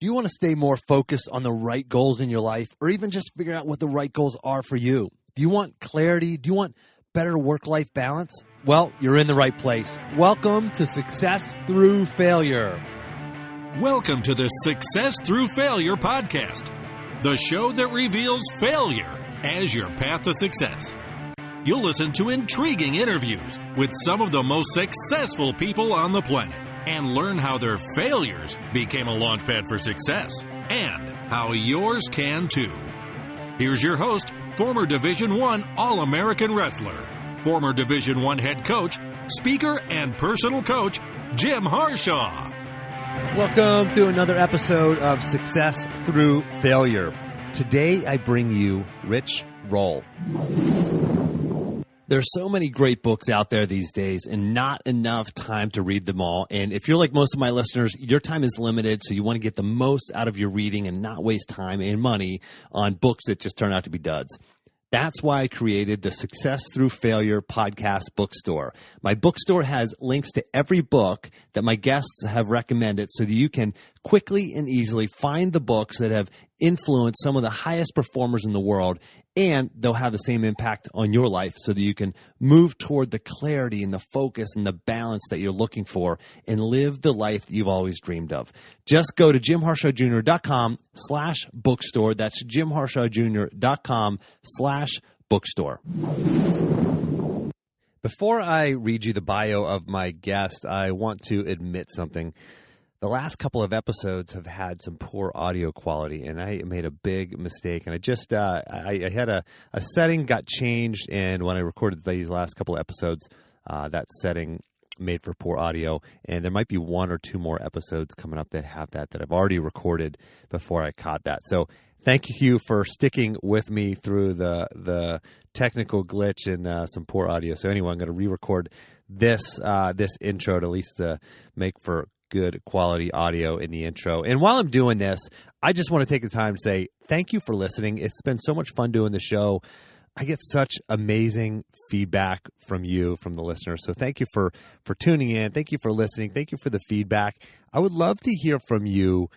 Do you want to stay more focused on the right goals in your life, or even just figure out what the right goals are for you? Do you want clarity? Do you want better work-life balance? Well, you're in the right place. Welcome to Success Through Failure. Welcome to the Success Through Failure podcast, the show that reveals failure as your path to success. You'll listen to intriguing interviews with some of the most successful people on the planet and learn how their failures became a launchpad for success and how yours can too. Here's your host, former Division I All-American wrestler, former Division I head coach, speaker, and personal coach, Jim Harshaw. Welcome to another episode of Success Through Failure. Today, I bring you Rich Roll. There's so many great books out there these days and not enough time to read them all. And if you're like most of my listeners, your time is limited, so you want to get the most out of your reading and not waste time and money on books that just turn out to be duds. That's why I created the Success Through Failure podcast bookstore. My bookstore has links to every book that my guests have recommended so that you can quickly and easily find the books that have influenced some of the highest performers in the world, and they'll have the same impact on your life so that you can move toward the clarity and the focus and the balance that you're looking for and live the life that you've always dreamed of. Just go to jimharshawjr.com/bookstore. That's jimharshawjr.com/bookstore. Before I read you the bio of my guest, I want to admit something. The last couple of episodes have had some poor audio quality, and I made a big mistake. And I just I had a setting got changed, and when I recorded these last couple of episodes, that setting made for poor audio. And there might be one or two more episodes coming up that have that I've already recorded before I caught that. So thank you for sticking with me through the technical glitch and some poor audio. So anyway, I'm going to re-record this intro to at least make for good quality audio in the intro. And while I'm doing this, I just want to take the time to say thank you for listening. It's been so much fun doing the show. I get such amazing feedback from you, from the listeners. So thank you for tuning in. Thank you for listening. Thank you for the feedback. I would love to hear from you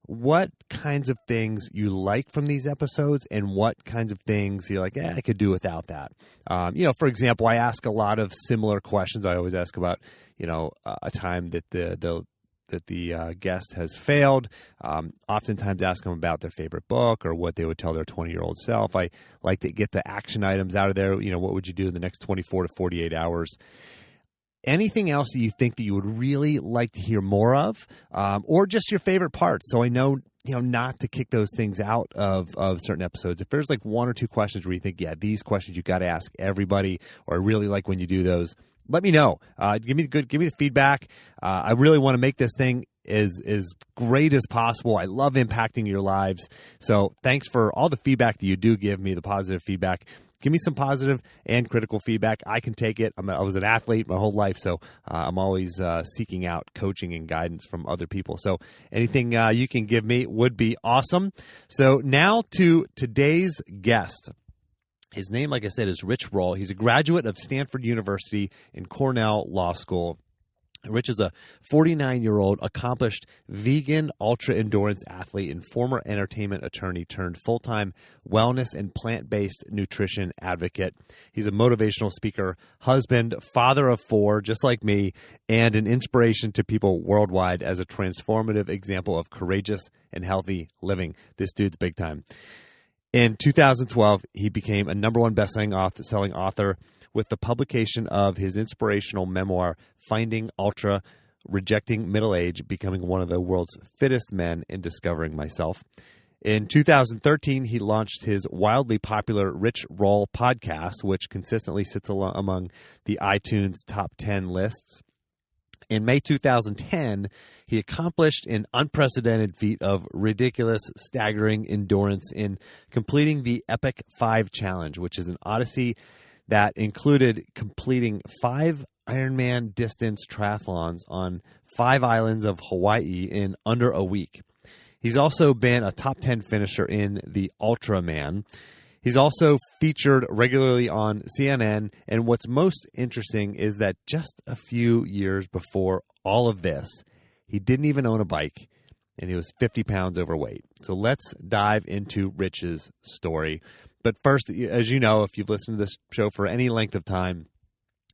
what kinds of things you like from these episodes and what kinds of things you're like, I could do without that. For example, I ask a lot of similar questions. I always ask about, a time that the guest has failed. Oftentimes ask them about their favorite book or what they would tell their 20-year-old self. I like to get the action items out of there. What would you do in the next 24 to 48 hours? Anything else that you think that you would really like to hear more of, or just your favorite parts? So I know, not to kick those things out of certain episodes. If there's like one or two questions where you think, these questions you got to ask everybody, or I really like when you do those, let me know. Give me the feedback. I really want to make this thing as great as possible. I love impacting your lives. So thanks for all the feedback that you do give me, the positive feedback. Give me some positive and critical feedback. I can take it. I was an athlete my whole life, so I'm always seeking out coaching and guidance from other people. So anything you can give me would be awesome. So now to today's guest. His name, like I said, is Rich Roll. He's a graduate of Stanford University and Cornell Law School. Rich is a 49-year-old accomplished vegan ultra-endurance athlete and former entertainment attorney turned full-time wellness and plant-based nutrition advocate. He's a motivational speaker, husband, father of 4, just like me, and an inspiration to people worldwide as a transformative example of courageous and healthy living. This dude's big time. In 2012, he became a #1 bestselling author with the publication of his inspirational memoir, Finding Ultra, Rejecting Middle Age, Becoming One of the World's Fittest Men, and Discovering Myself. In 2013, he launched his wildly popular Rich Roll podcast, which consistently sits among the iTunes top 10 lists. In May 2010, he accomplished an unprecedented feat of ridiculous, staggering endurance in completing the Epic 5 Challenge, which is an odyssey that included completing 5 ironman-distance triathlons on 5 islands of Hawaii in under a week. He's also been a top 10 finisher in the Ultraman. He's also featured regularly on CNN, and what's most interesting is that just a few years before all of this, he didn't even own a bike. and he was 50 pounds overweight. So let's dive into Rich's story. But first, as you know, if you've listened to this show for any length of time,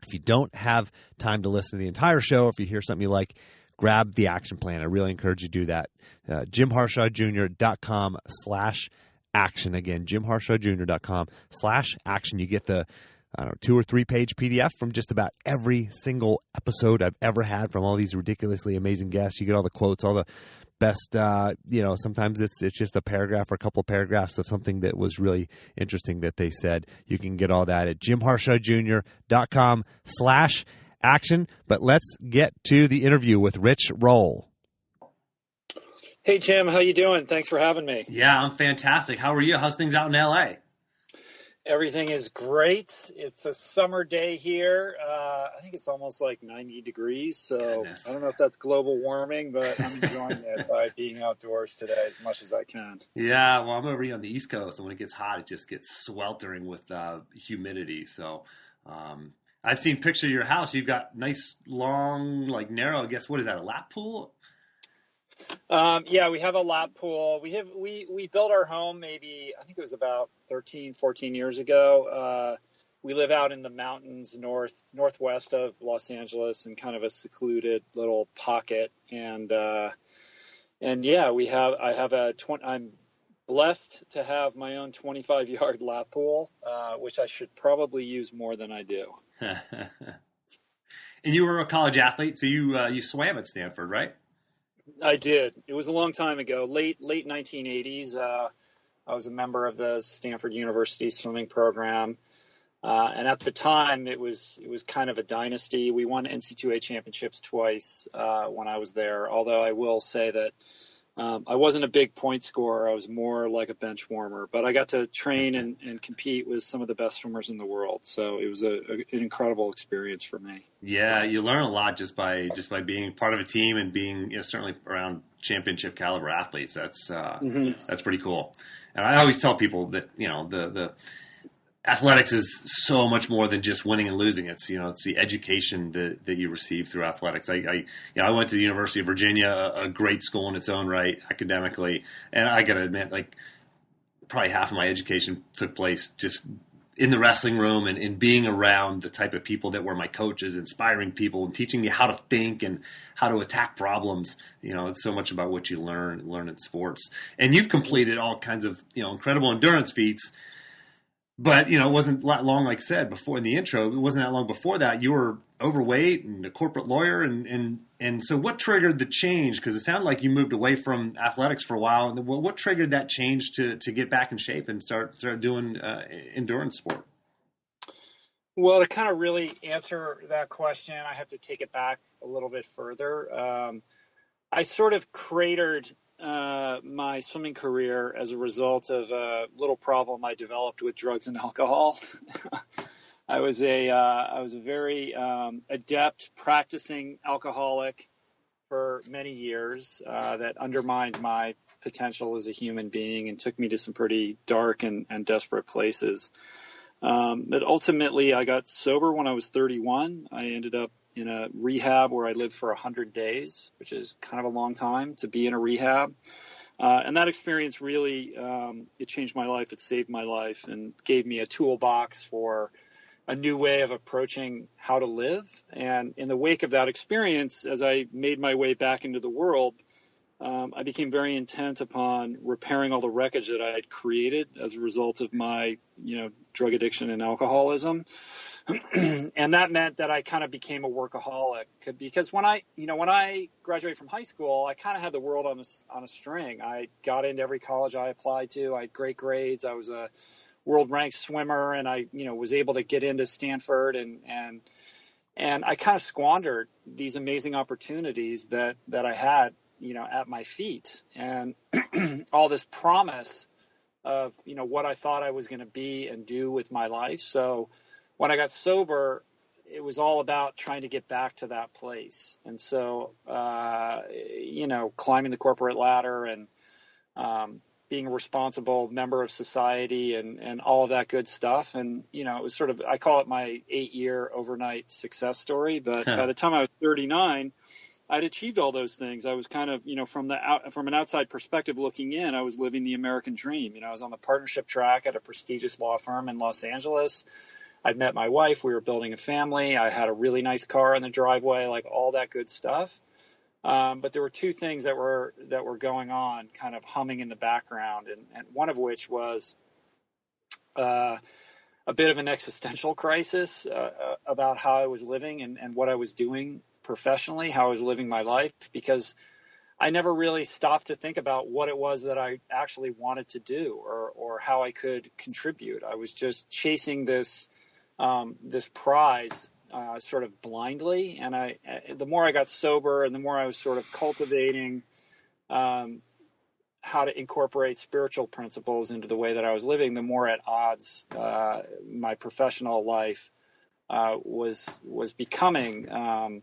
if you don't have time to listen to the entire show, if you hear something you like, grab the action plan. I really encourage you to do that. JimHarshawJr.com/action. Again, JimHarshawJr.com/action. You get the 2 or 3 page PDF from just about every single episode I've ever had from all these ridiculously amazing guests. You get all the quotes, all the best, sometimes it's just a paragraph or a couple of paragraphs of something that was really interesting that they said. You can get all that at JimHarshawJr.com/action. But let's get to the interview with Rich Roll. Hey, Jim, how you doing? Thanks for having me. Yeah, I'm fantastic. How are you? How's things out in LA? Everything is great. It's a summer day here. I think it's almost like 90 degrees. So Goodness. I don't know if that's global warming, but I'm enjoying it by being outdoors today as much as I can. Yeah, well, I'm over here on the East Coast, and when it gets hot, it just gets sweltering with humidity. So I've seen pictures of your house. You've got nice, long, narrow, I guess, what is that, a lap pool? Yeah, we have a lap pool. We built our home maybe, I think it was about 13, 14 years ago. We live out in the mountains northwest of Los Angeles in kind of a secluded little pocket. And yeah, I'm blessed to have my own 25-yard lap pool, which I should probably use more than I do. And you were a college athlete, so you swam at Stanford, right? I did. It was a long time ago, late 1980s. I was a member of the Stanford University swimming program, and at the time, it was kind of a dynasty. We won NCAA championships twice when I was there. Although I will say that I wasn't a big point scorer. I was more like a bench warmer. But I got to train and compete with some of the best swimmers in the world. So it was an incredible experience for me. Yeah, you learn a lot just by being part of a team and being certainly around championship caliber athletes. That's pretty cool. And I always tell people that the athletics is so much more than just winning and losing. It's it's the education that you receive through athletics. I went to the University of Virginia, a great school in its own right academically, and I got to admit, probably half of my education took place just in the wrestling room and in being around the type of people that were my coaches, inspiring people and teaching me how to think and how to attack problems. It's so much about what you learn in sports. And you've completed all kinds of incredible endurance feats. But, it wasn't long, like I said before in the intro, it wasn't that long before that. You were overweight and a corporate lawyer. And so what triggered the change? Because it sounded like you moved away from athletics for a while. And what triggered that change to get back in shape and start doing endurance sport? Well, to kind of really answer that question, I have to take it back a little bit further. I sort of cratered my swimming career as a result of a little problem I developed with drugs and alcohol. I was a very adept practicing alcoholic for many years that undermined my potential as a human being and took me to some pretty dark and desperate places. But ultimately, I got sober when I was 31. I ended up in a rehab where I lived for 100 days, which is kind of a long time to be in a rehab. And that experience really, it changed my life. It saved my life and gave me a toolbox for a new way of approaching how to live. And in the wake of that experience, as I made my way back into the world, I became very intent upon repairing all the wreckage that I had created as a result of my, drug addiction and alcoholism. And that meant that I kind of became a workaholic because when I graduated from high school, I kind of had the world on a string. I got into every college I applied to. I had great grades. I was a world ranked swimmer, and I, was able to get into Stanford, and I kind of squandered these amazing opportunities that I had, at my feet, and all this promise of, what I thought I was going to be and do with my life. So when I got sober, it was all about trying to get back to that place. And so, climbing the corporate ladder and being a responsible member of society and all of that good stuff. And, it was sort of, I call it my 8-year overnight success story. But by the time I was 39, I'd achieved all those things. I was kind of, from an outside perspective looking in, I was living the American dream. I was on the partnership track at a prestigious law firm in Los Angeles. I'd met my wife. We were building a family. I had a really nice car in the driveway, like all that good stuff. But there were two things that were going on, kind of humming in the background, and one of which was a bit of an existential crisis about how I was living and what I was doing professionally, how I was living my life, because I never really stopped to think about what it was that I actually wanted to do or how I could contribute. I was just chasing this prize sort of blindly. And the more I got sober and the more I was sort of cultivating how to incorporate spiritual principles into the way that I was living, the more at odds my professional life was becoming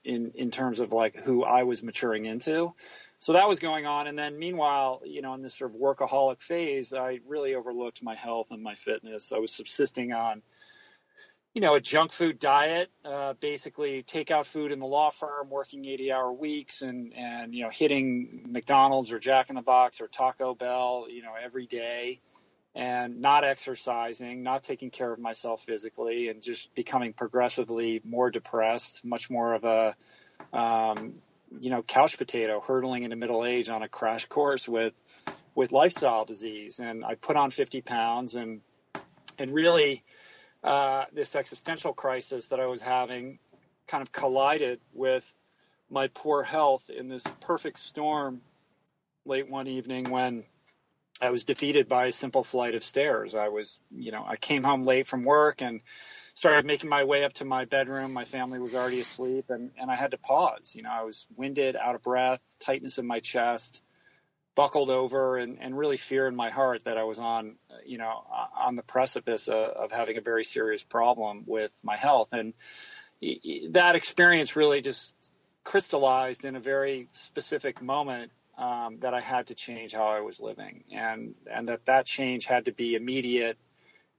in terms of like who I was maturing into. So that was going on. And then meanwhile, in this sort of workaholic phase, I really overlooked my health and my fitness. I was subsisting on a junk food diet, basically takeout food in the law firm, working 80-hour weeks and hitting McDonald's or Jack in the Box or Taco Bell, every day, and not exercising, not taking care of myself physically, and just becoming progressively more depressed, much more of a, couch potato hurtling into middle age on a crash course with lifestyle disease. And I put on 50 pounds and really, this existential crisis that I was having kind of collided with my poor health in this perfect storm late one evening when I was defeated by a simple flight of stairs. I came home late from work and started making my way up to my bedroom. My family was already asleep and I had to pause. I was winded, out of breath, tightness in my chest, buckled over, and really fear in my heart that I was on the precipice of having a very serious problem with my health. And that experience really just crystallized in a very specific moment that I had to change how I was living, and that change had to be immediate,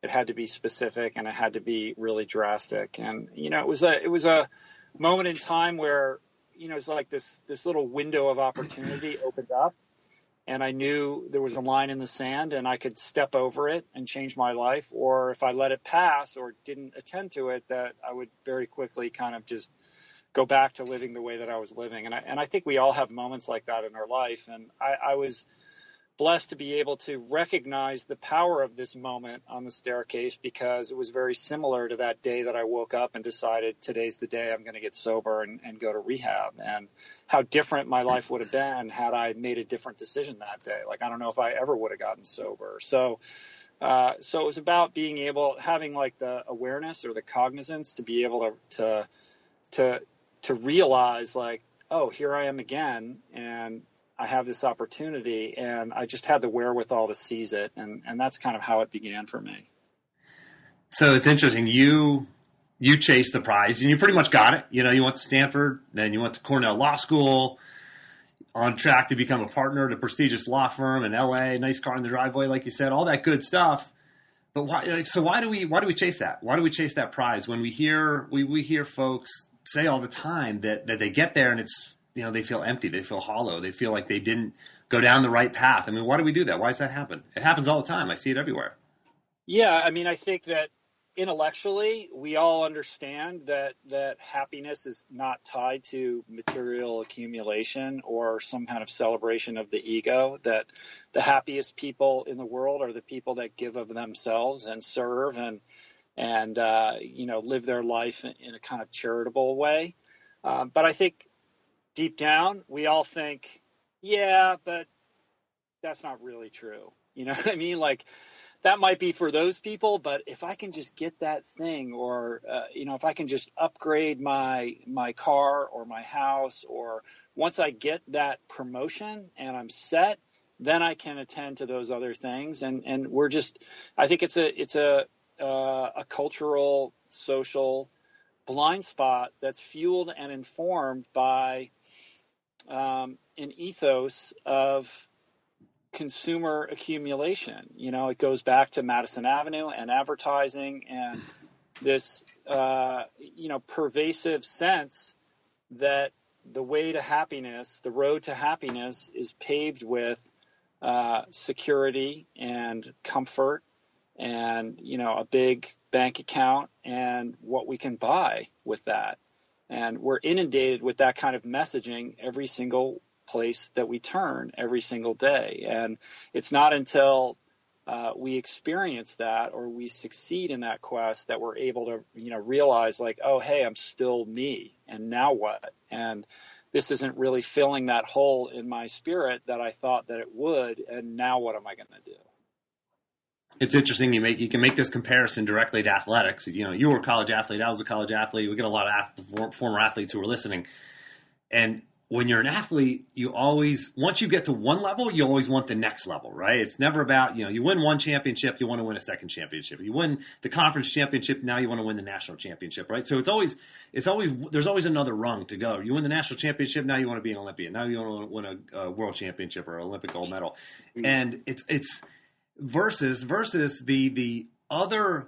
it had to be specific, and it had to be really drastic. And it was a moment in time where it's like this little window of opportunity opened up. And I knew there was a line in the sand and I could step over it and change my life. Or if I let it pass or didn't attend to it, that I would very quickly kind of just go back to living the way that I was living. And I think we all have moments like that in our life. And I was blessed to be able to recognize the power of this moment on the staircase, because it was very similar to that day that I woke up and decided today's the day I'm going to get sober and go to rehab, and how different my life would have been had I made a different decision that day. Like, I don't know if I ever would have gotten sober. So it was about having like the awareness or the cognizance to be able to realize like, oh, here I am again, and I have this opportunity, and I just had the wherewithal to seize it. And that's kind of how it began for me. So it's interesting. You chased the prize and you pretty much got it. You went to Stanford, then you went to Cornell Law School, on track to become a partner at a prestigious law firm in LA, nice car in the driveway, like you said, all that good stuff. But why do we chase that? Why do we chase that prize when we hear folks say all the time that they get there and it's, they feel empty, they feel hollow, they feel like they didn't go down the right path. I mean, why do we do that? Why does that happen? It happens all the time. I see it everywhere. Yeah, I mean, I think that intellectually we all understand that happiness is not tied to material accumulation or some kind of celebration of the ego, that the happiest people in the world are the people that give of themselves and serve and live their life in a kind of charitable way. But I think deep down, we all think, yeah, but that's not really true. You know what I mean? Like, that might be for those people, but if I can just get that thing, or, if I can just upgrade my car or my house, or once I get that promotion and I'm set, then I can attend to those other things. And we're just, I think it's a cultural, social blind spot that's fueled and informed by an ethos of consumer accumulation. It goes back to Madison Avenue and advertising and this, pervasive sense that the way to happiness, the road to happiness, is paved with security and comfort and, a big bank account and what we can buy with that. And we're inundated with that kind of messaging every single place that we turn, every single day. And it's not until we experience that or we succeed in that quest that we're able to, realize like, oh, hey, I'm still me. And now what? And this isn't really filling that hole in my spirit that I thought that it would. And now what am I going to do? It's interesting. You can make this comparison directly to athletics. You were a college athlete. I was a college athlete. We get a lot of former athletes who are listening. And when you're an athlete, once you get to one level, you always want the next level, right? It's never about, you win one championship, you want to win a second championship. You win the conference championship, now you want to win the national championship, right? So there's always another rung to go. You win the national championship, now you want to be an Olympian. Now you want to win a world championship or an Olympic gold medal. Mm-hmm. And it's versus the other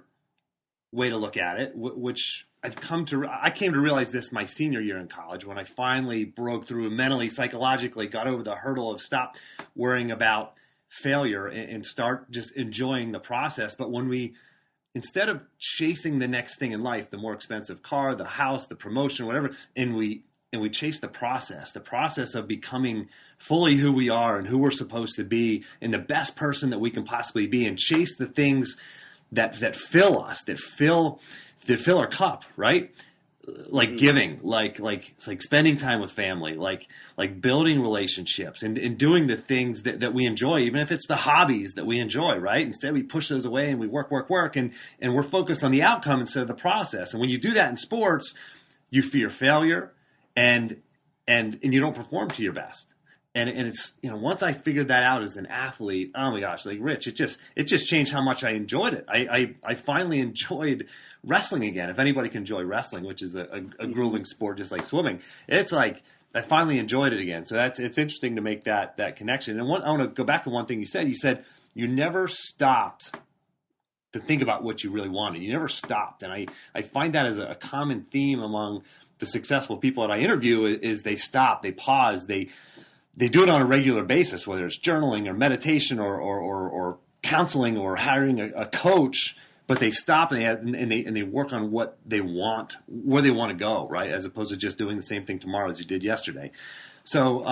way to look at it, which I came to realize this my senior year in college when I finally broke through mentally, psychologically, got over the hurdle of stop worrying about failure and start just enjoying the process. But instead of chasing the next thing in life, the more expensive car, the house, the promotion, whatever, and we chase the process of becoming fully who we are and who we're supposed to be and the best person that we can possibly be, and chase the things that fill us, that fill our cup, right? Like giving, like spending time with family, like building relationships and doing the things that we enjoy, even if it's the hobbies that we enjoy, right? Instead we push those away and we work and we're focused on the outcome instead of the process. And when you do that in sports, you fear failure and you don't perform to your best. And it's, once I figured that out as an athlete, oh my gosh, like Rich, it just changed how much I enjoyed it. I finally enjoyed wrestling again. If anybody can enjoy wrestling, which is a grueling sport, just like swimming, it's like, I finally enjoyed it again. So it's interesting to make that connection. And I want to go back to one thing you said. You said you never stopped to think about what you really wanted. You never stopped. And I find that as a common theme among the successful people that I interview is they stop, they pause, they do it on a regular basis, whether it's journaling or meditation or counseling or hiring a coach, but they stop and they work on what they want, where they want to go, right? As opposed to just doing the same thing tomorrow as you did yesterday. So,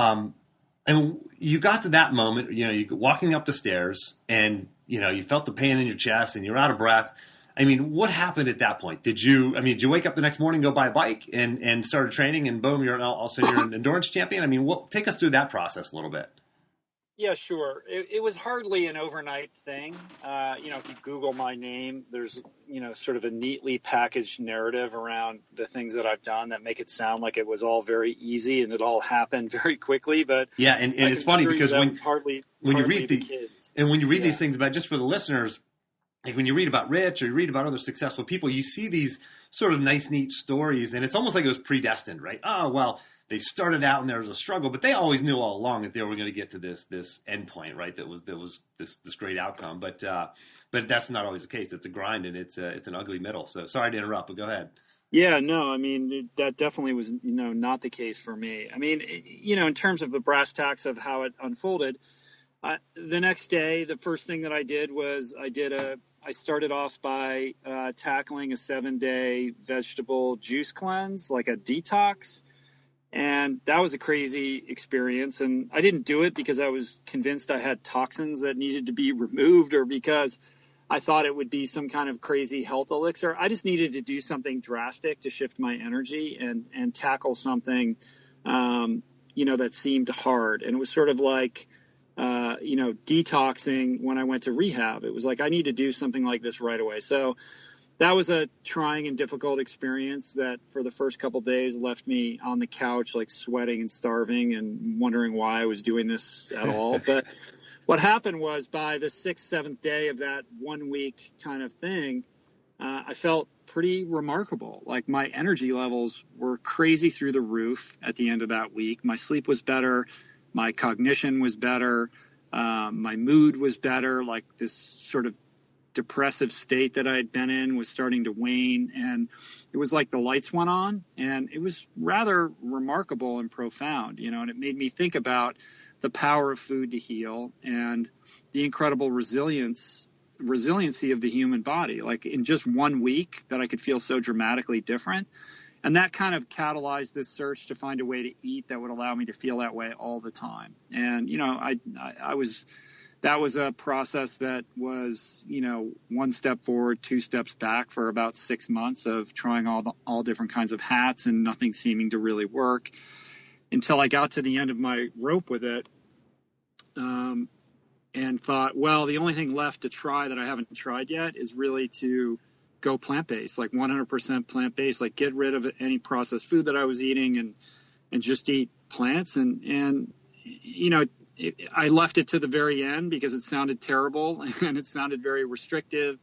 and you got to that moment, you walking up the stairs and, you felt the pain in your chest and you're out of breath. I mean, what happened at that point? Did you wake up the next morning, go buy a bike and started training and boom, you're an endurance champion? I mean, take us through that process a little bit. Yeah, sure. It was hardly an overnight thing. If you Google my name, there's, sort of a neatly packaged narrative around the things that I've done that make it sound like it was all very easy and it all happened very quickly. But yeah, and it's funny because when you read these things about, just for the listeners, like when you read about Rich or you read about other successful people, you see these sort of nice, neat stories, and it's almost like it was predestined, right? Oh, well, they started out and there was a struggle, but they always knew all along that they were going to get to this end point, right? That was this great outcome, but that's not always the case. It's a grind and it's an ugly middle. So sorry to interrupt, but go ahead. Yeah, no, I mean, that definitely was, not the case for me. I mean, in terms of the brass tacks of how it unfolded, the next day, the first thing that I did was I started off by tackling a 7-day vegetable juice cleanse, like a detox. And that was a crazy experience. And I didn't do it because I was convinced I had toxins that needed to be removed or because I thought it would be some kind of crazy health elixir. I just needed to do something drastic to shift my energy and tackle something, that seemed hard. And it was sort of like, detoxing when I went to rehab. It was like, I need to do something like this right away. So that was a trying and difficult experience that for the first couple of days left me on the couch, like sweating and starving and wondering why I was doing this at all. But what happened was by the 6th, 7th day of that 1 week kind of thing, I felt pretty remarkable. Like my energy levels were crazy through the roof at the end of that week. My sleep was better. My cognition was better. My mood was better. Like this sort of depressive state that I had been in was starting to wane, and it was like the lights went on, and it was rather remarkable and profound, and it made me think about the power of food to heal and the incredible resiliency of the human body. Like in just 1 week that I could feel so dramatically different. And that kind of catalyzed this search to find a way to eat that would allow me to feel that way all the time. And, that was a process that was, 1 step forward, 2 steps back for about 6 months of trying all different kinds of hats and nothing seeming to really work until I got to the end of my rope with it. And thought, well, the only thing left to try that I haven't tried yet is really to go plant-based, like 100% plant-based, like get rid of any processed food that I was eating and just eat plants. And I left it to the very end because it sounded terrible and it sounded very restrictive.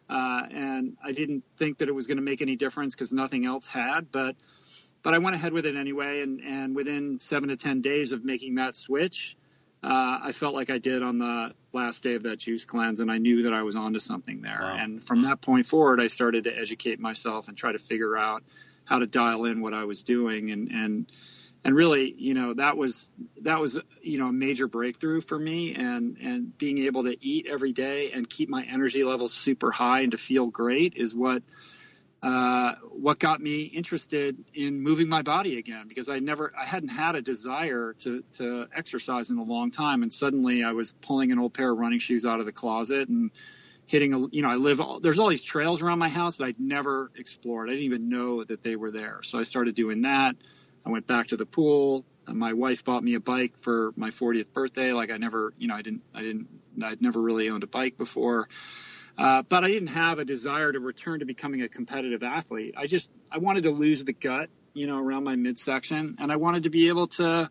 And I didn't think that it was going to make any difference because nothing else had, but I went ahead with it anyway. And within 7 to 10 days of making that switch, I felt like I did on the last day of that juice cleanse, and I knew that I was onto something there. Wow. And from that point forward, I started to educate myself and try to figure out how to dial in what I was doing. And really, that was a major breakthrough for me. And being able to eat every day and keep my energy levels super high and to feel great is what got me interested in moving my body again, because I hadn't had a desire to exercise in a long time. And suddenly I was pulling an old pair of running shoes out of the closet and hitting there's all these trails around my house that I'd never explored. I didn't even know that they were there. So I started doing that. I went back to the pool. My wife bought me a bike for my 40th birthday. Like I'd never really owned a bike before. But I didn't have a desire to return to becoming a competitive athlete. I wanted to lose the gut, around my midsection, and I wanted to be able to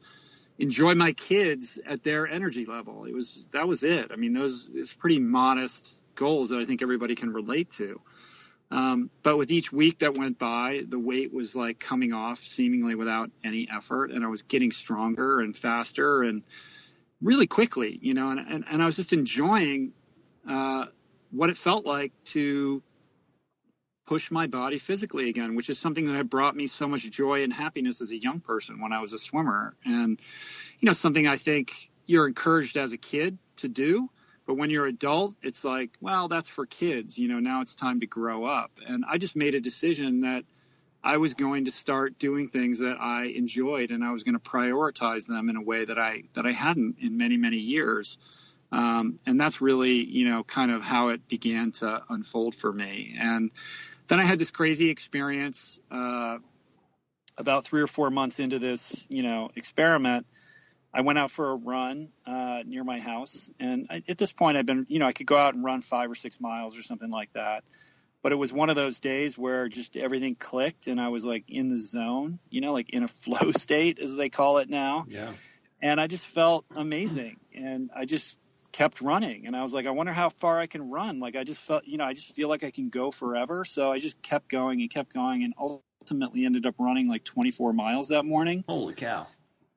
enjoy my kids at their energy level. That was it. I mean, it's pretty modest goals that I think everybody can relate to. But with each week that went by, the weight was like coming off seemingly without any effort, and I was getting stronger and faster and really quickly, and I was just enjoying, what it felt like to push my body physically again, which is something that had brought me so much joy and happiness as a young person when I was a swimmer. And, something I think you're encouraged as a kid to do, but when you're an adult, it's like, well, that's for kids, now it's time to grow up. And I just made a decision that I was going to start doing things that I enjoyed, and I was going to prioritize them in a way that I hadn't in many, many years. And that's really, kind of how it began to unfold for me. And then I had this crazy experience about 3 or 4 months into this, experiment. I went out for a run near my house. And at this point, I've been, I could go out and run 5 or 6 miles or something like that. But it was one of those days where just everything clicked and I was like in the zone, like in a flow state, as they call it now. Yeah. And I just felt amazing. And I just kept running. And I was like, I wonder how far I can run. Like, I just felt, I just feel like I can go forever. So I just kept going and ultimately ended up running like 24 miles that morning. Holy cow.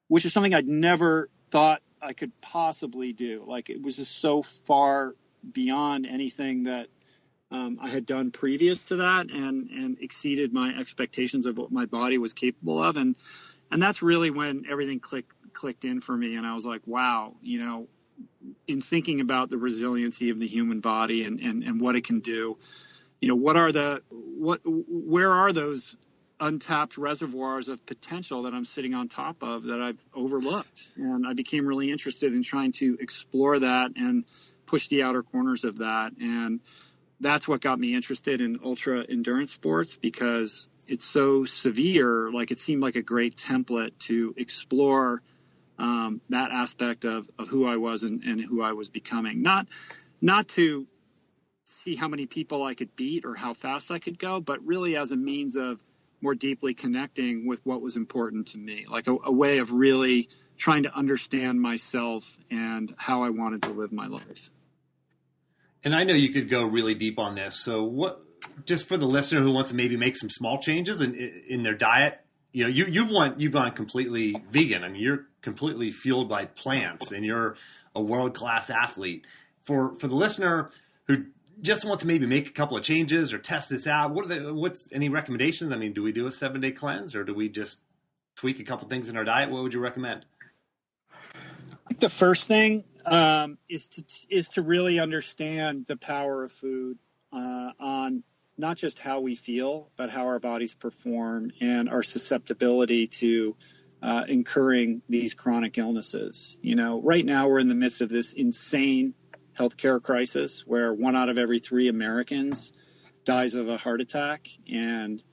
Which is something I'd never thought I could possibly do. Like, it was just so far beyond anything that I had done previous to that, and exceeded my expectations of what my body was capable of. And that's really when everything clicked in for me. And I was like, wow, in thinking about the resiliency of the human body and what it can do, where are those untapped reservoirs of potential that I'm sitting on top of that I've overlooked? And I became really interested in trying to explore that and push the outer corners of that. And that's what got me interested in ultra endurance sports, because it's so severe. Like, it seemed like a great template to explore that aspect of who I was and who I was becoming. Not to see how many people I could beat or how fast I could go, but really as a means of more deeply connecting with what was important to me, like a way of really trying to understand myself and how I wanted to live my life. And I know you could go really deep on this. So what, just for the listener who wants to maybe make some small changes in their diet, you've gone completely vegan. I mean, you're completely fueled by plants, and you're a world-class athlete. For the listener who just want to maybe make a couple of changes or test this out, what's any recommendations? I mean, do we do a 7-day cleanse or do we just tweak a couple things in our diet? What would you recommend? I think the first thing is to really understand the power of food on not just how we feel, but how our bodies perform and our susceptibility to incurring these chronic illnesses. You know, right now we're in the midst of this insane healthcare crisis where 1 out of every 3 Americans dies of a heart attack, and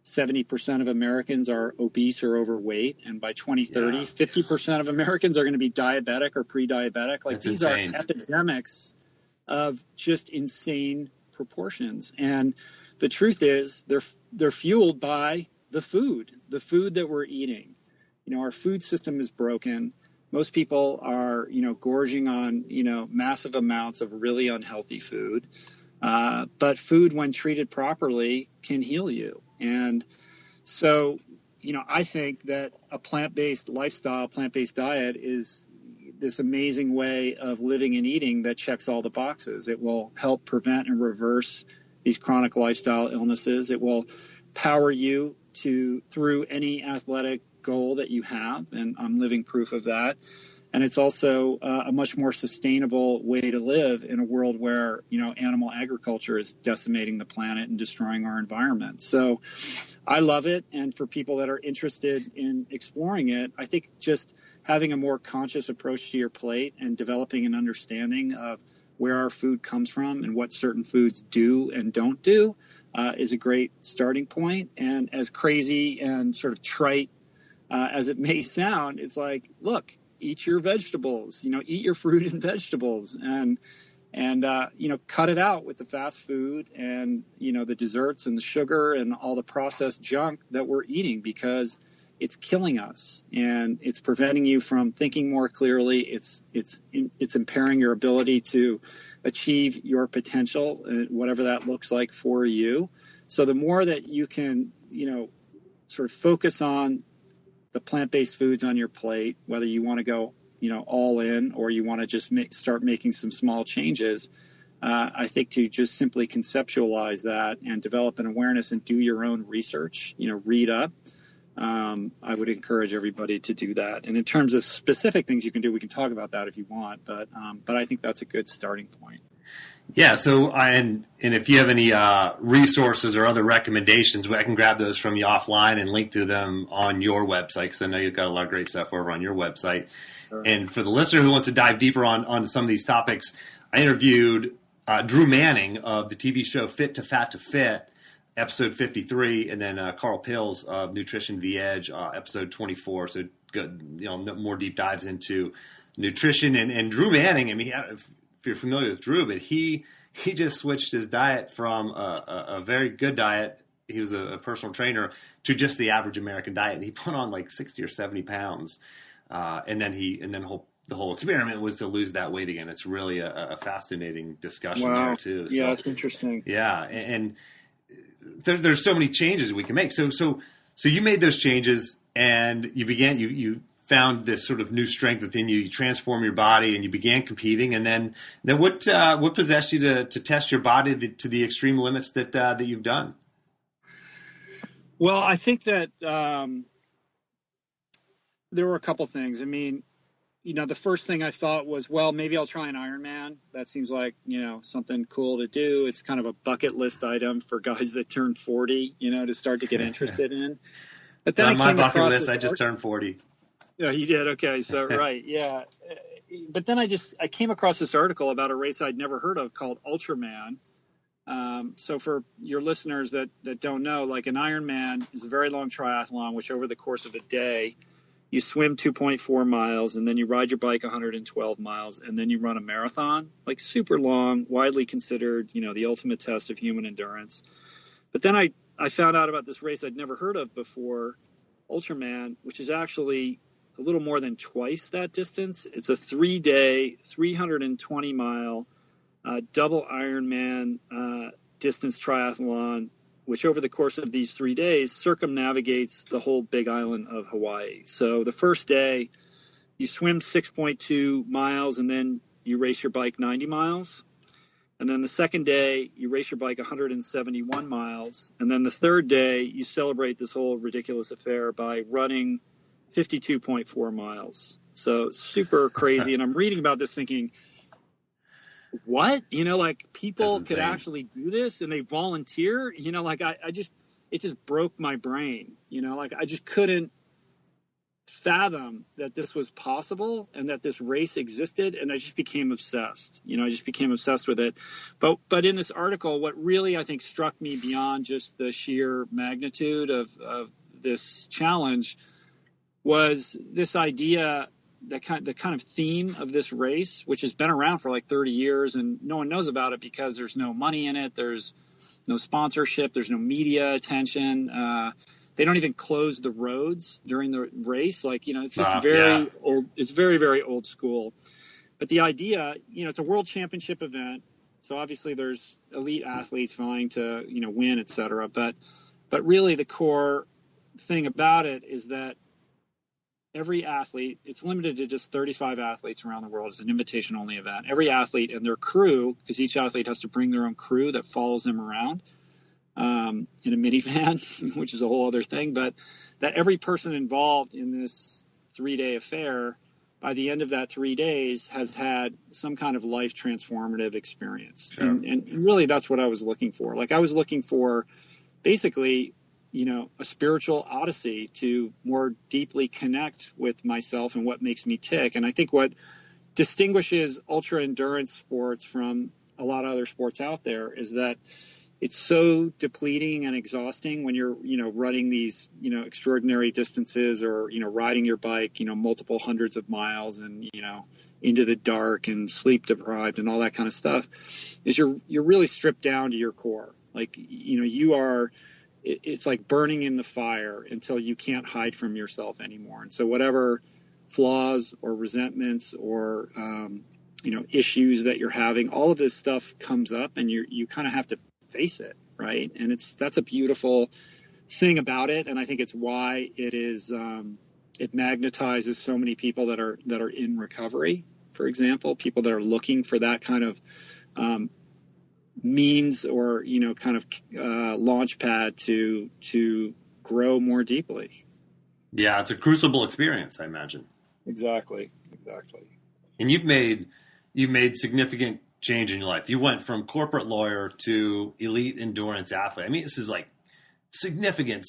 70% of Americans are obese or overweight. And by 2030, 50% of Americans are going to be diabetic or pre-diabetic. Like, these are epidemics of just insane proportions. And the truth is they're fueled by the food that we're eating. You know, our food system is broken. Most people are, gorging on, massive amounts of really unhealthy food. But food, when treated properly, can heal you. And so, I think that a plant-based lifestyle, plant-based diet is this amazing way of living and eating that checks all the boxes. It will help prevent and reverse these chronic lifestyle illnesses. It will power you through any athletic goal that you have, and I'm living proof of that. And it's also a much more sustainable way to live in a world where, animal agriculture is decimating the planet and destroying our environment. So I love it. And for people that are interested in exploring it, I think just having a more conscious approach to your plate and developing an understanding of where our food comes from and what certain foods do and don't do is a great starting point. And as crazy and sort of trite as it may sound, it's like, look, eat your vegetables, eat your fruit and vegetables, and cut it out with the fast food and, the desserts and the sugar and all the processed junk that we're eating, because it's killing us and it's preventing you from thinking more clearly. It's impairing your ability to achieve your potential, whatever that looks like for you. So the more that you can, sort of focus on the plant-based foods on your plate, whether you want to go, all in or you want to just start making some small changes, I think to just simply conceptualize that and develop an awareness and do your own research, read up. I would encourage everybody to do that. And in terms of specific things you can do, we can talk about that if you want, but I think that's a good starting point. Yeah. So, and if you have any resources or other recommendations, I can grab those from you offline and link to them on your website, because I know you've got a lot of great stuff over on your website. Sure. And for the listener who wants to dive deeper onto some of these topics, I interviewed Drew Manning of the TV show Fit to Fat to Fit, episode 53, and then Carl Pills of Nutrition The Edge, episode 24. So good, more deep dives into nutrition. And Drew Manning, I mean, if you're familiar with Drew, but he just switched his diet from a very good diet. He was a personal trainer to just the average American diet, and he put on like 60 or 70 pounds. And then the whole experiment was to lose that weight again. It's really a fascinating discussion there too. So, yeah, it's interesting. Yeah, and there's so many changes we can make. So you made those changes, and you found this sort of new strength within you. You transformed your body, and you began competing. And then what possessed you to test your body to the extreme limits that you've done? Well, I think that there were a couple things. I mean, the first thing I thought was, well, maybe I'll try an Ironman. That seems like, something cool to do. It's kind of a bucket list item for guys that turn 40, to start to get interested in. But then on my bucket list, I just turned 40. Yeah, you did. Okay. So, right. Yeah. But then I came across this article about a race I'd never heard of called Ultraman. So for your listeners that don't know, like, an Ironman is a very long triathlon, which over the course of a day, you swim 2.4 miles, and then you ride your bike 112 miles, and then you run a marathon, like super long, widely considered, the ultimate test of human endurance. But then I found out about this race I'd never heard of before, Ultraman, which is actually a little more than twice that distance. It's a 3-day, 320-mile double Ironman distance triathlon, which over the course of these 3 days circumnavigates the whole big island of Hawaii. So the first day, you swim 6.2 miles, and then you race your bike 90 miles. And then the second day, you race your bike 171 miles. And then the third day, you celebrate this whole ridiculous affair by running 52.4 miles. So super crazy. And I'm reading about this thinking, what? Like people could actually do this and they volunteer? Like it just broke my brain. Like I just couldn't fathom that this was possible and that this race existed, and I just became obsessed. I just became obsessed with it. But in this article, what really I think struck me beyond just the sheer magnitude of this challenge was this idea, the kind of theme of this race, which has been around for like 30 years and no one knows about it because there's no money in it, there's no sponsorship, there's no media attention. They don't even close the roads during the race. Like, it's just very old. It's very, very old school. But the idea, it's a world championship event. So obviously there's elite athletes vying to, win, et cetera. But really the core thing about it is that every athlete, it's limited to just 35 athletes around the world. It's an invitation only event. Every athlete and their crew, because each athlete has to bring their own crew that follows them around. In a minivan, which is a whole other thing, but that every person involved in this 3-day affair, by the end of that 3 days, has had some kind of life transformative experience. Sure. And really that's what I was looking for. Like I was looking for basically, a spiritual odyssey to more deeply connect with myself and what makes me tick. And I think what distinguishes ultra endurance sports from a lot of other sports out there is that it's so depleting and exhausting when you're, running these, extraordinary distances or, riding your bike, multiple hundreds of miles and, into the dark and sleep deprived and all that kind of stuff, is you're really stripped down to your core. Like, it's like burning in the fire until you can't hide from yourself anymore. And so whatever flaws or resentments or, issues that you're having, all of this stuff comes up and you kind of have to face it, right? And that's a beautiful thing about it, and I think it's why it is it magnetizes so many people that are in recovery, for example, people that are looking for that kind of means or kind of launch pad to grow more deeply. Yeah, it's a crucible experience, I imagine. Exactly. And you've made significant change in your life. You went from corporate lawyer to elite endurance athlete. I mean, this is like significant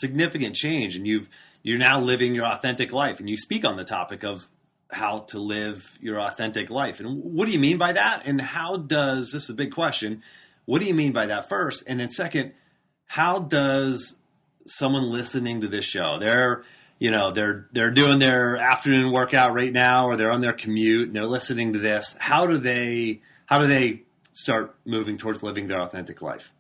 change, and you're now living your authentic life, and you speak on the topic of how to live your authentic life. And what do you mean by that? And this is a big question. What do you mean by that first? And then second, how does someone listening to this show, they're doing their afternoon workout right now, or they're on their commute and they're listening to this, how do they start moving towards living their authentic life?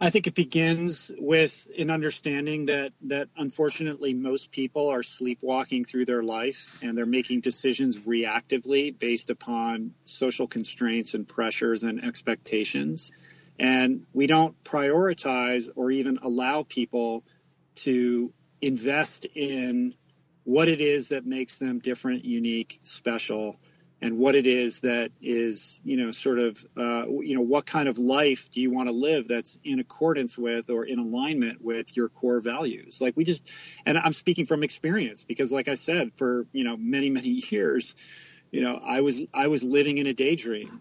I think it begins with an understanding that unfortunately most people are sleepwalking through their life and they're making decisions reactively based upon social constraints and pressures and expectations. And we don't prioritize or even allow people to invest in what it is that makes them different, unique, special, and what it is that is, what kind of life do you want to live that's in accordance with or in alignment with your core values? Like and I'm speaking from experience because like I said, for, many, many years, I was living in a daydream,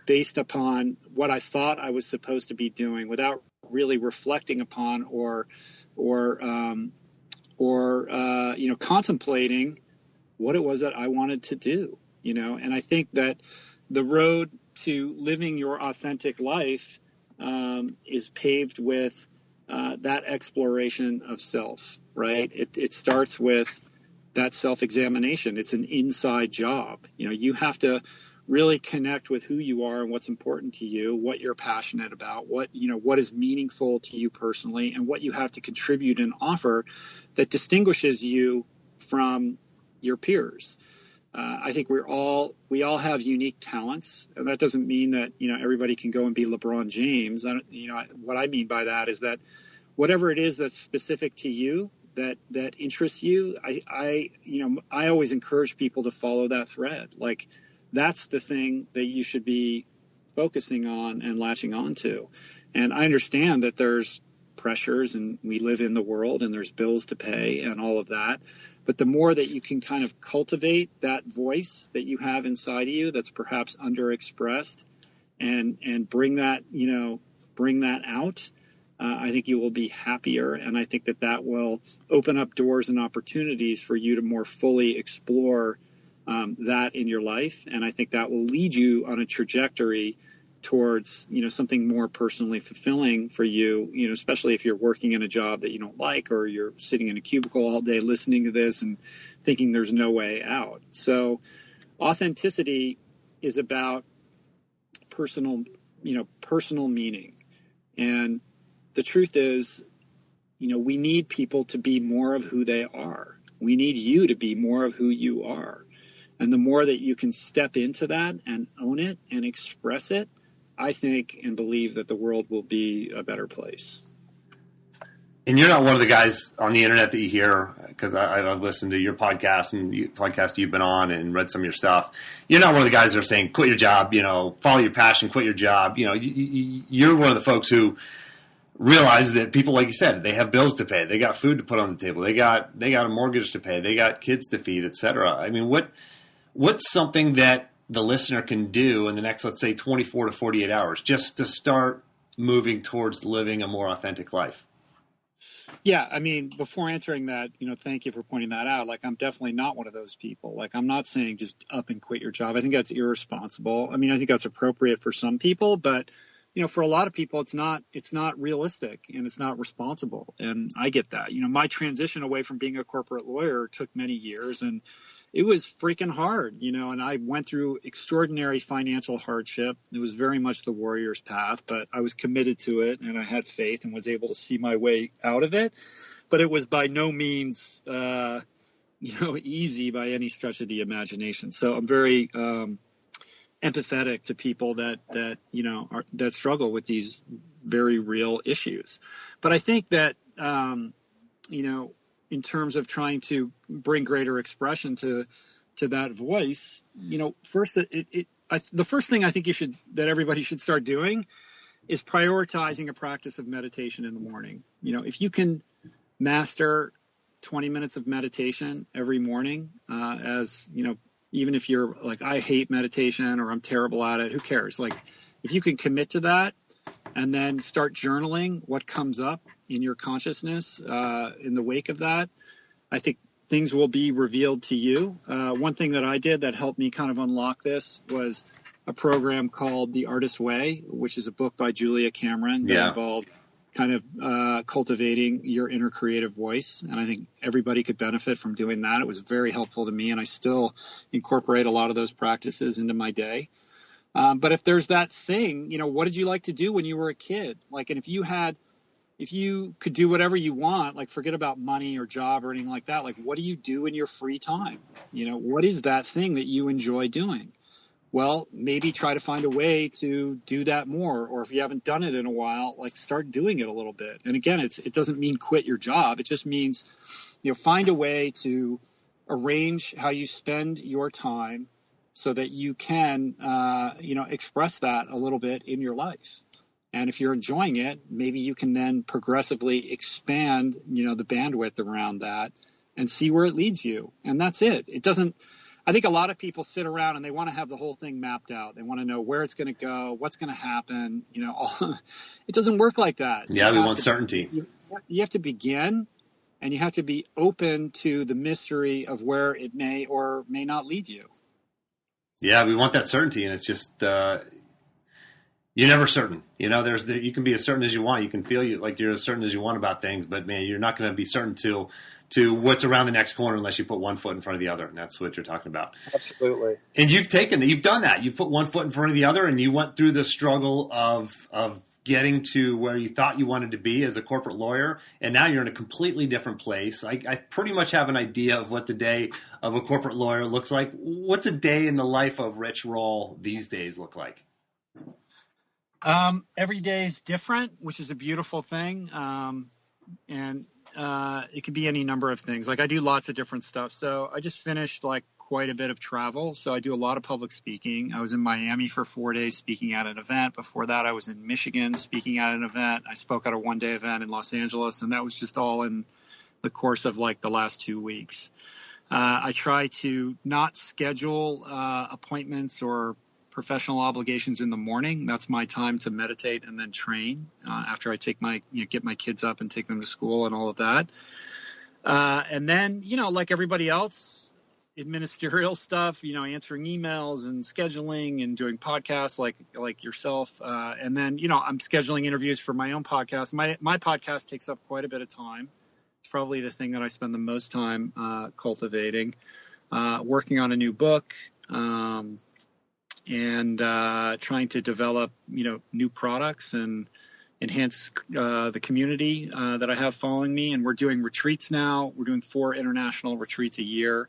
based upon what I thought I was supposed to be doing without really reflecting upon or contemplating what it was that I wanted to do. And I think that the road to living your authentic life is paved with that exploration of self, right? It starts with that self-examination. It's an inside job. You have to really connect with who you are and what's important to you, what you're passionate about, what is meaningful to you personally, and what you have to contribute and offer that distinguishes you from your peers. I think we all have unique talents, and that doesn't mean that everybody can go and be LeBron James. What I mean by that is that whatever it is that's specific to you, that interests you, I always encourage people to follow that thread. Like that's the thing that you should be focusing on and latching on to. And I understand that there's pressures and we live in the world and there's bills to pay and all of that. But the more that you can kind of cultivate that voice that you have inside of you that's perhaps underexpressed and bring that out, I think you will be happier. And I think that will open up doors and opportunities for you to more fully explore that in your life. And I think that will lead you on a trajectory towards, something more personally fulfilling for you, especially if you're working in a job that you don't like, or you're sitting in a cubicle all day listening to this and thinking there's no way out. So authenticity is about personal meaning. And the truth is, we need people to be more of who they are. We need you to be more of who you are. And the more that you can step into that and own it and express it, I think and believe that the world will be a better place. And you're not one of the guys on the internet that you hear, because I've listened to your podcast and podcast you've been on and read some of your stuff. You're not one of the guys that are saying, quit your job, follow your passion, quit your job. You're one of the folks who realize that people, like you said, they have bills to pay. They got food to put on the table. They got a mortgage to pay. They got kids to feed, et cetera. I mean, what's something that the listener can do in the next, let's say, 24 to 48 hours just to start moving towards living a more authentic life? Yeah, I mean, before answering that, thank you for pointing that out. Like, I'm definitely not one of those people. Like, I'm not saying just up and quit your job. I think that's irresponsible. I mean, I think that's appropriate for some people, but for a lot of people, it's not realistic and it's not responsible. And I get that. My transition away from being a corporate lawyer took many years, and it was freaking hard, and I went through extraordinary financial hardship. It was very much the warrior's path, but I was committed to it and I had faith and was able to see my way out of it. But it was by no means, easy by any stretch of the imagination. So I'm very, empathetic to people that struggle with these very real issues. But I think that, in terms of trying to bring greater expression to that voice, first, the first thing I think that everybody should start doing is prioritizing a practice of meditation in the morning. If you can master 20 minutes of meditation every morning, even if you're like, I hate meditation or I'm terrible at it, who cares? Like, if you can commit to that and then start journaling what comes up in your consciousness in the wake of that, I think things will be revealed to you. One thing that I did that helped me kind of unlock this was a program called The Artist's Way, which is a book by Julia Cameron that involved kind of cultivating your inner creative voice. And I think everybody could benefit from doing that. It was very helpful to me, and I still incorporate a lot of those practices into my day. But if there's that thing, what did you like to do when you were a kid? Like, and if you could do whatever you want, like forget about money or job or anything like that, like what do you do in your free time? What is that thing that you enjoy doing? Well, maybe try to find a way to do that more. Or if you haven't done it in a while, like start doing it a little bit. And again, it doesn't mean quit your job. It just means, find a way to arrange how you spend your time so that you can, express that a little bit in your life. And if you're enjoying it, maybe you can then progressively expand, the bandwidth around that and see where it leads you. And that's it. I think a lot of people sit around and they want to have the whole thing mapped out. They want to know where it's going to go, what's going to happen. It doesn't work like that. Yeah, we want certainty. You have to begin, and you have to be open to the mystery of where it may or may not lead you. Yeah, we want that certainty, and it's just you're never certain. You can be as certain as you want. You can feel like you're as certain as you want about things, but man, you're not going to be certain to what's around the next corner unless you put one foot in front of the other, and that's what you're talking about. Absolutely. And you've done that. You put one foot in front of the other, and you went through the struggle of getting to where you thought you wanted to be as a corporate lawyer, and now you're in a completely different place. I pretty much have an idea of what the day of a corporate lawyer looks like. What's a day in the life of Rich Roll these days look like? Every day is different, which is a beautiful thing. And it could be any number of things. Like, I do lots of different stuff. So I just finished like quite a bit of travel. So I do a lot of public speaking. I was in Miami for 4 days speaking at an event. Before that, I was in Michigan speaking at an event. I spoke at a one-day event in Los Angeles, and that was just all in the course of like the last 2 weeks. I try to not schedule appointments or professional obligations in the morning. That's my time to meditate and then train after I take get my kids up and take them to school and all of that. And then, like everybody else, ministerial stuff, answering emails and scheduling and doing podcasts like yourself. And then, I'm scheduling interviews for my own podcast. My podcast takes up quite a bit of time. It's probably the thing that I spend the most time cultivating, working on a new book, and trying to develop, new products and enhance the community that I have following me. And we're doing retreats now. We're doing 4 international retreats a year,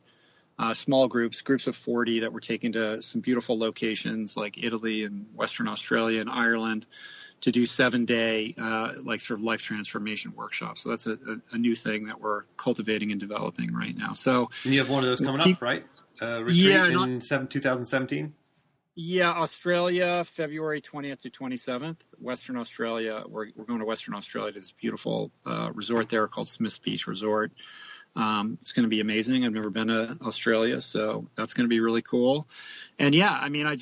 small groups of 40 that we're taking to some beautiful locations like Italy and Western Australia and Ireland to do 7-day sort of life transformation workshops. So that's a new thing that we're cultivating and developing right now. So and you have one of those coming up, right? Retreat in 2017? Yeah, Australia, February 20th to 27th. Western Australia, we're going to Western Australia to this beautiful resort there called Smith's Beach Resort. It's going to be amazing. I've never been to Australia, so that's going to be really cool. And yeah, I mean, I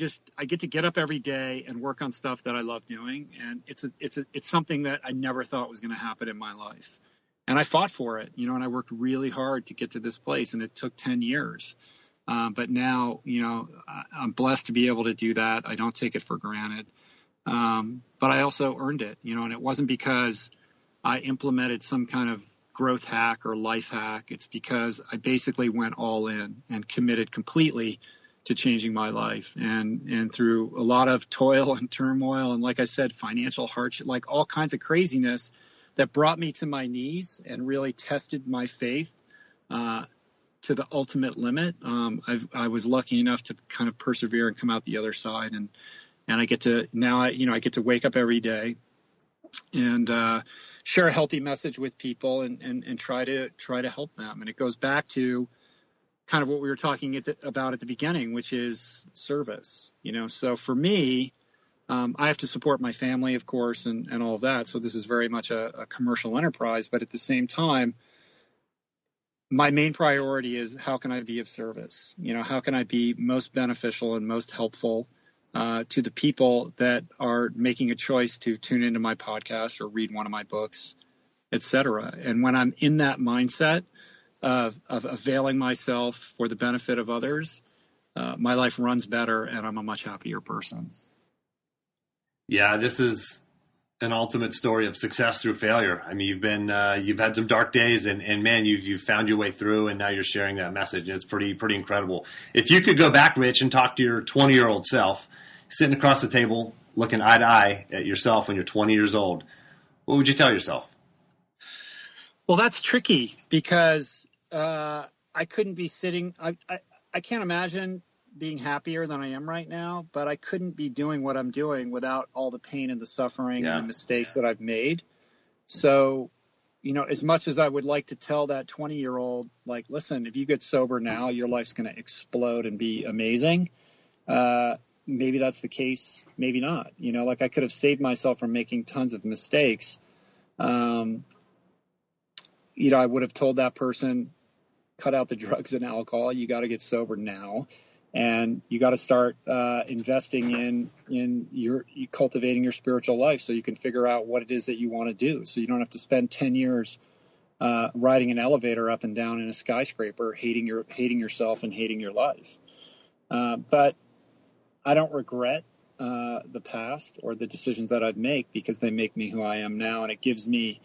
get to get up every day and work on stuff that I love doing, and it's something that I never thought was going to happen in my life. And I fought for it, and I worked really hard to get to this place, and it took 10 years. But now, I'm blessed to be able to do that. I don't take it for granted. But I also earned it, and it wasn't because I implemented some kind of growth hack or life hack. It's because I basically went all in and committed completely to changing my life. And through a lot of toil and turmoil, and like I said, financial hardship, like all kinds of craziness that brought me to my knees and really tested my faith, to the ultimate limit. I was lucky enough to kind of persevere and come out the other side. And I get to now, I get to wake up every day and share a healthy message with people and try to help them. And it goes back to kind of what we were talking about at the beginning, which is service. So for me, I have to support my family, of course, and all of that. So this is very much a commercial enterprise, but at the same time, my main priority is how can I be of service? How can I be most beneficial and most helpful to the people that are making a choice to tune into my podcast or read one of my books, et cetera. And when I'm in that mindset of availing myself for the benefit of others, my life runs better and I'm a much happier person. Yeah, this is an ultimate story of success through failure. I mean, you've had some dark days and man, you've found your way through and now you're sharing that message. It's pretty incredible. If you could go back, Rich, and talk to your 20-year-old self, sitting across the table, looking eye to eye at yourself when you're 20 years old, what would you tell yourself? Well, that's tricky because I couldn't be sitting. I can't imagine being happier than I am right now, but I couldn't be doing what I'm doing without all the pain and the suffering and the mistakes that I've made. So, as much as I would like to tell that 20-year-old, like, listen, if you get sober now, your life's going to explode and be amazing. Maybe that's the case. Maybe not. I could have saved myself from making tons of mistakes. I would have told that person, cut out the drugs and alcohol. You got to get sober now. And you got to start investing in your cultivating your spiritual life so you can figure out what it is that you want to do. So you don't have to spend 10 years riding an elevator up and down in a skyscraper, hating yourself and hating your life. But I don't regret the past or the decisions that I've made because they make me who I am now, and it gives me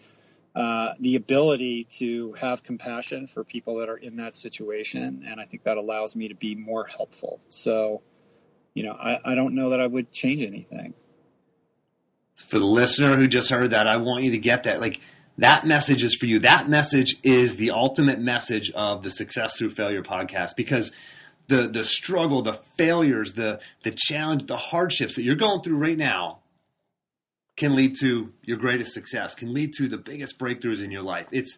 the ability to have compassion for people that are in that situation. And I think that allows me to be more helpful. So, I don't know that I would change anything. For the listener who just heard that, I want you to get that. Like, that message is for you. That message is the ultimate message of the Success Through Failure podcast, because the struggle, the failures, the challenge, the hardships that you're going through right now can lead to your greatest success, can lead to the biggest breakthroughs in your life. It's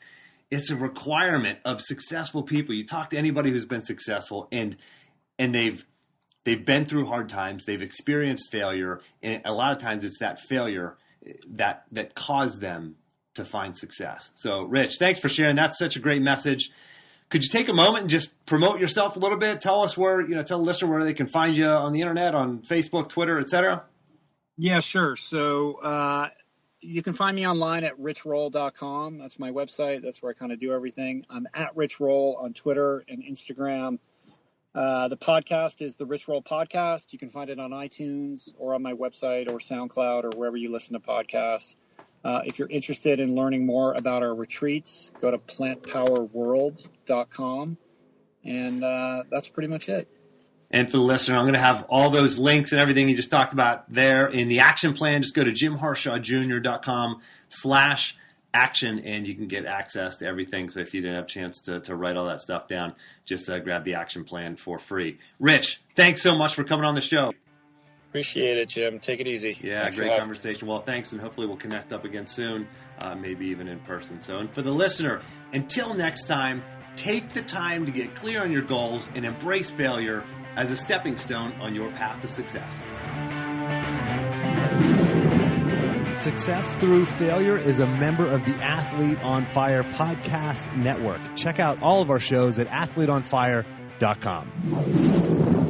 it's a requirement of successful people. You talk to anybody who's been successful, and they've been through hard times, they've experienced failure, and a lot of times it's that failure that caused them to find success. So, Rich, thanks for sharing. That's such a great message. Could you take a moment and just promote yourself a little bit? Tell us tell the listener where they can find you on the internet, on Facebook, Twitter, etc. Yeah, sure. So you can find me online at richroll.com. That's my website. That's where I kind of do everything. I'm at richroll on Twitter and Instagram. The podcast is the Rich Roll Podcast. You can find it on iTunes or on my website or SoundCloud or wherever you listen to podcasts. If you're interested in learning more about our retreats, go to plantpowerworld.com. And that's pretty much it. And for the listener, I'm going to have all those links and everything you just talked about there in the action plan. Just go to jimharshawjr.com/action, and you can get access to everything. So if you didn't have a chance to write all that stuff down, just grab the action plan for free. Rich, thanks so much for coming on the show. Appreciate it, Jim. Take it easy. Yeah, thanks, great conversation. Well, thanks, and hopefully we'll connect up again soon, maybe even in person. So, and for the listener, until next time, take the time to get clear on your goals and embrace failure as a stepping stone on your path to success. Success Through Failure is a member of the Athlete on Fire podcast network. Check out all of our shows at athleteonfire.com.